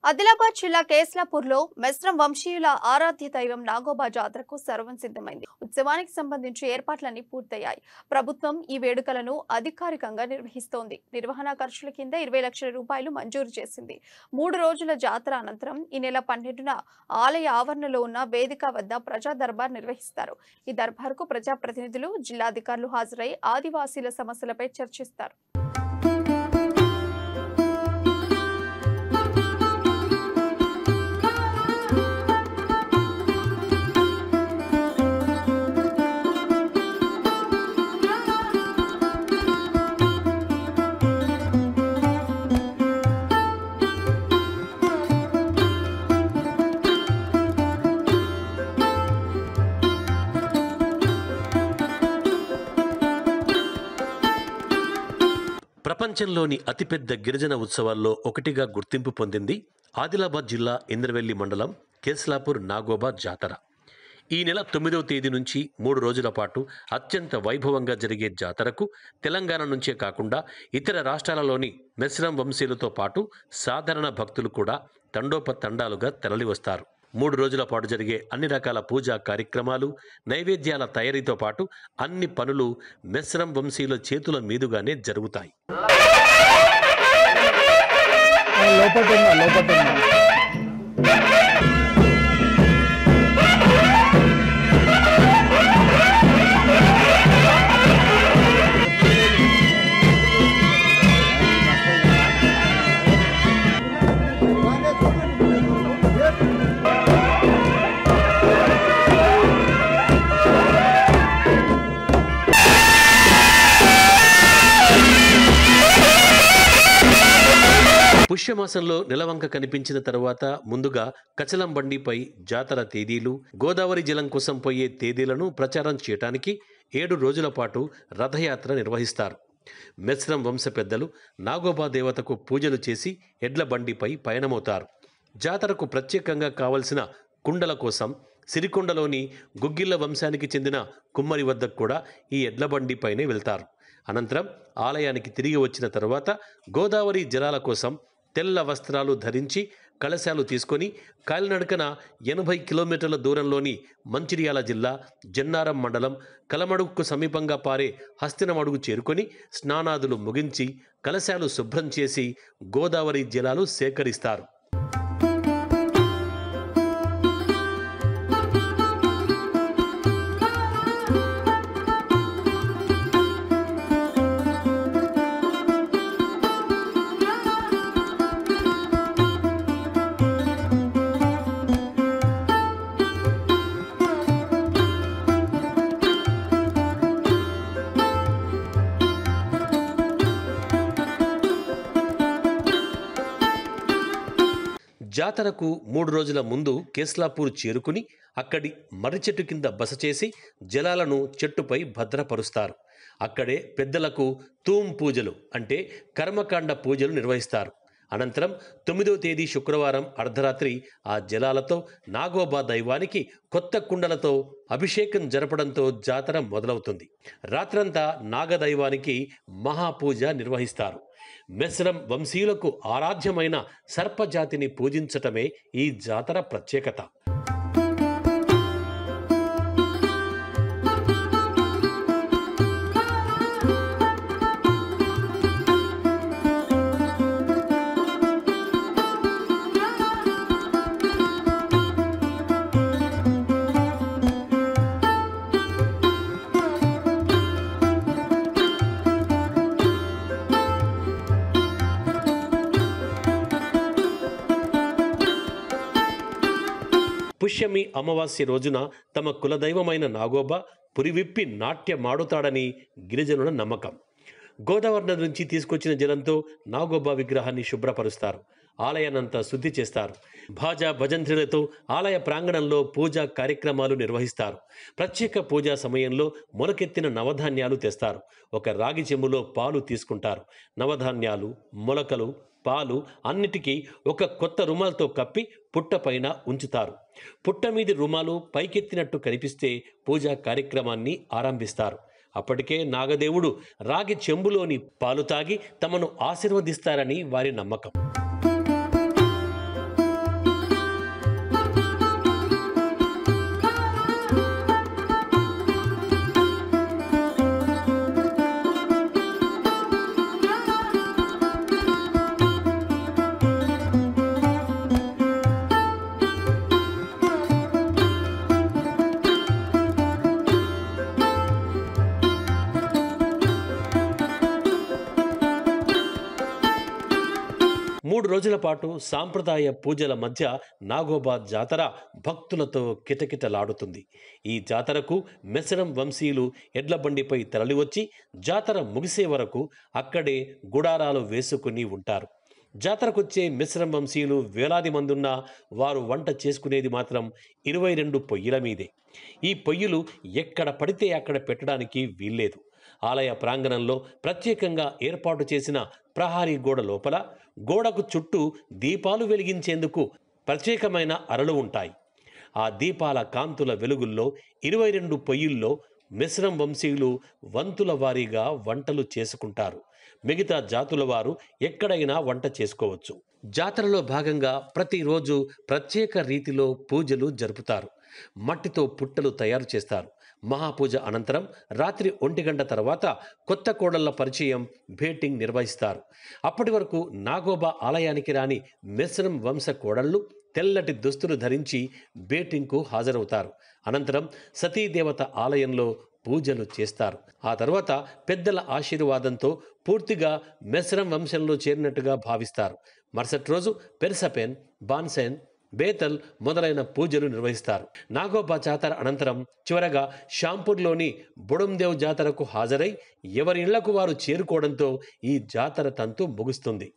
ఆదిలాబాద్ జిల్లా కేస్లాపూర్లో మెస్రం వంశీయుల ఆరాధ్య దైవం నాగోబా జాతరకు సర్వం సిద్ధమైంది. ఉత్సవానికి సంబంధించి ఏర్పాట్లన్నీ పూర్తయ్యాయి. ప్రభుత్వం ఈ వేడుకలను అధికారికంగా నిర్వహిస్తోంది. నిర్వహణ ఖర్చుల కింద 20 లక్షల రూపాయలు మంజూరు చేసింది. 3 రోజుల జాతర అనంతరం ఈ నెల 12న ఆలయ ఆవరణలో ఉన్న వేదిక వద్ద ప్రజా దర్బార్ నిర్వహిస్తారు. ఈ దర్బార్కు ప్రజాప్రతినిధులు, జిల్లాధికారులు హాజరై ఆదివాసీల సమస్యలపై చర్చిస్తారు. ప్రపంచంలోని అతిపెద్ద గిరిజన ఉత్సవాల్లో ఒకటిగా గుర్తింపు పొందింది ఆదిలాబాద్ జిల్లా ఇంద్రవెల్లి మండలం కేస్లాపూర్ నాగోబా జాతర. ఈ నెల 9వ తేదీ నుంచి 3 రోజుల పాటు అత్యంత వైభవంగా జరిగే జాతరకు తెలంగాణ నుంచే కాకుండా ఇతర రాష్ట్రాలలోని మెస్రం వంశీయులతో పాటు సాధారణ భక్తులు కూడా తండోపతండాలుగా తరలివస్తారు. 3 రోజుల పాటు జరిగే అన్ని రకాల పూజా కార్యక్రమాలు, నైవేద్యాల తయారీతో పాటు అన్ని పనులు మెస్రం వంశీయుల చేతుల మీదుగానే జరుగుతాయి. పుష్యమాసంలో నెలవంక కనిపించిన తర్వాత ముందుగా కచలం బండిపై జాతర తేదీలు, గోదావరి జలం కోసం పోయే తేదీలను ప్రచారం చేయడానికి 7 రోజుల పాటు రథయాత్ర నిర్వహిస్తారు. మెస్రం వంశ పెద్దలు నాగోబా దేవతకు పూజలు చేసి ఎడ్ల బండిపై పయనమవుతారు. జాతరకు ప్రత్యేకంగా కావలసిన కుండల కోసం సిరికొండలోని గుగ్గిళ్ల వంశానికి చెందిన కుమ్మరి వద్దకు కూడా ఈ ఎడ్ల బండిపైనే వెళ్తారు. అనంతరం ఆలయానికి తిరిగి వచ్చిన తర్వాత గోదావరి జలాల కోసం తెల్ల వస్త్రాలు ధరించి కలశాలు తీసుకొని కాలినడకన 80 కిలోమీటర్ల దూరంలోని మంచిర్యాల జిల్లా జన్నారం మండలం కలమడుగుకు సమీపంగా పారే హస్తినమడుగు చేరుకొని స్నానాదులు ముగించి కలశాలు శుభ్రం చేసి గోదావరి జలాలు సేకరిస్తారు. జాతరకు 3 రోజుల ముందు కేస్లాపూర్ చేరుకుని అక్కడి మర్రి చెట్టు కింద బస చేసి జలాలను చెట్టుపై భద్రపరుస్తారు. అక్కడే పెద్దలకు తూమ్ పూజలు అంటే కర్మకాండ పూజలు నిర్వహిస్తారు. అనంతరం 9వ తేదీ శుక్రవారం అర్ధరాత్రి ఆ జలాలతో నాగోబా దైవానికి కొత్త కుండలతో అభిషేకం జరపడంతో జాతర మొదలవుతుంది. రాత్రంతా నాగదైవానికి మహాపూజ నిర్వహిస్తారు. మెస్రం వంశీయులకు ఆరాధ్యమైన సర్పజాతిని పూజించటమే ఈ జాతర ప్రత్యేకత. పుష్యమి అమావాస్య రోజున తమ కులదైవమైన నాగోబా పురివిప్పి నాట్యమాడుతాడని గిరిజనుల నమ్మకం. గోదావరి నది నుంచి తీసుకొచ్చిన జలంతో నాగోబా విగ్రహాన్ని శుభ్రపరుస్తారు. ఆలయానంతా శుద్ధి చేస్తారు. భాజా భజంత్రులతో ఆలయ ప్రాంగణంలో పూజా కార్యక్రమాలు నిర్వహిస్తారు. ప్రత్యేక పూజా సమయంలో మొలకెత్తిన నవధాన్యాలు తెస్తారు. ఒక రాగి చెంబులో పాలు తీసుకుంటారు. నవధాన్యాలు, మొలకలు, పాలు అన్నిటికీ ఒక కొత్త రుమాలతో కప్పి పుట్ట పైన ఉంచుతారు. పుట్ట మీది రుమాలు పైకెత్తినట్టు కనిపిస్తే పూజా కార్యక్రమాన్ని ఆరంభిస్తారు. అప్పటికే నాగదేవుడు రాగి చెంబులోని పాలు తాగి తమను ఆశీర్వదిస్తారని వారి నమ్మకం. రోజుల పాటు సాంప్రదాయ పూజల మధ్య నాగోబా జాతర భక్తులతో కిటకిటలాడుతుంది. ఈ జాతరకు మెసరం వంశీయులు ఎడ్ల బండిపై తరలివచ్చి జాతర ముగిసే వరకు అక్కడే గుడారాలు వేసుకుని ఉంటారు. జాతరకొచ్చే మిశ్రం వంశీయులు వేలాది మందున్న వారు వంట చేసుకునేది మాత్రం 22 పొయ్యిల మీదే. ఈ పొయ్యిలు ఎక్కడ పడితే అక్కడ పెట్టడానికి వీల్లేదు. ఆలయ ప్రాంగణంలో ప్రత్యేకంగా ఏర్పాటు చేసిన ప్రహారీ గోడ లోపల గోడకు చుట్టూ దీపాలు వెలిగించేందుకు ప్రత్యేకమైన అరలు ఉంటాయి. ఆ దీపాల కాంతుల వెలుగుల్లో 22 పొయ్యిల్లో మిశ్రం వంశీయులు వంతుల వారీగా వంటలు చేసుకుంటారు. మిగతా జాతుల వారు ఎక్కడైనా వంట చేసుకోవచ్చు. జాతరలో భాగంగా ప్రతిరోజు ప్రత్యేక రీతిలో పూజలు జరుపుతారు. మట్టితో పుట్టలు తయారు చేస్తారు. మహాపూజ అనంతరం రాత్రి 1 గంట తర్వాత కొత్త కోడళ్ల పరిచయం భేటింగ్ నిర్వహిస్తారు. అప్పటి వరకు నాగోబా ఆలయానికి రాని మిశ్రం వంశ కోడళ్లు తెల్లటి దుస్తులు ధరించి బేటింగ్కు హాజరవుతారు. అనంతరం సతీదేవత ఆలయంలో పూజలు చేస్తారు. ఆ తర్వాత పెద్దల ఆశీర్వాదంతో పూర్తిగా మెస్రం వంశంలో చేరినట్టుగా భావిస్తారు. మరుసటి రోజు పెర్సపెన్, బాన్సెన్, బేతల్ మొదలైన పూజలు నిర్వహిస్తారు. నాగోబా జాతర అనంతరం చివరగా షాంపూర్లోని బుడందేవ్ జాతరకు హాజరై ఎవరి ఇళ్లకు వారు చేరుకోవడంతో ఈ జాతర తంతు ముగుస్తుంది.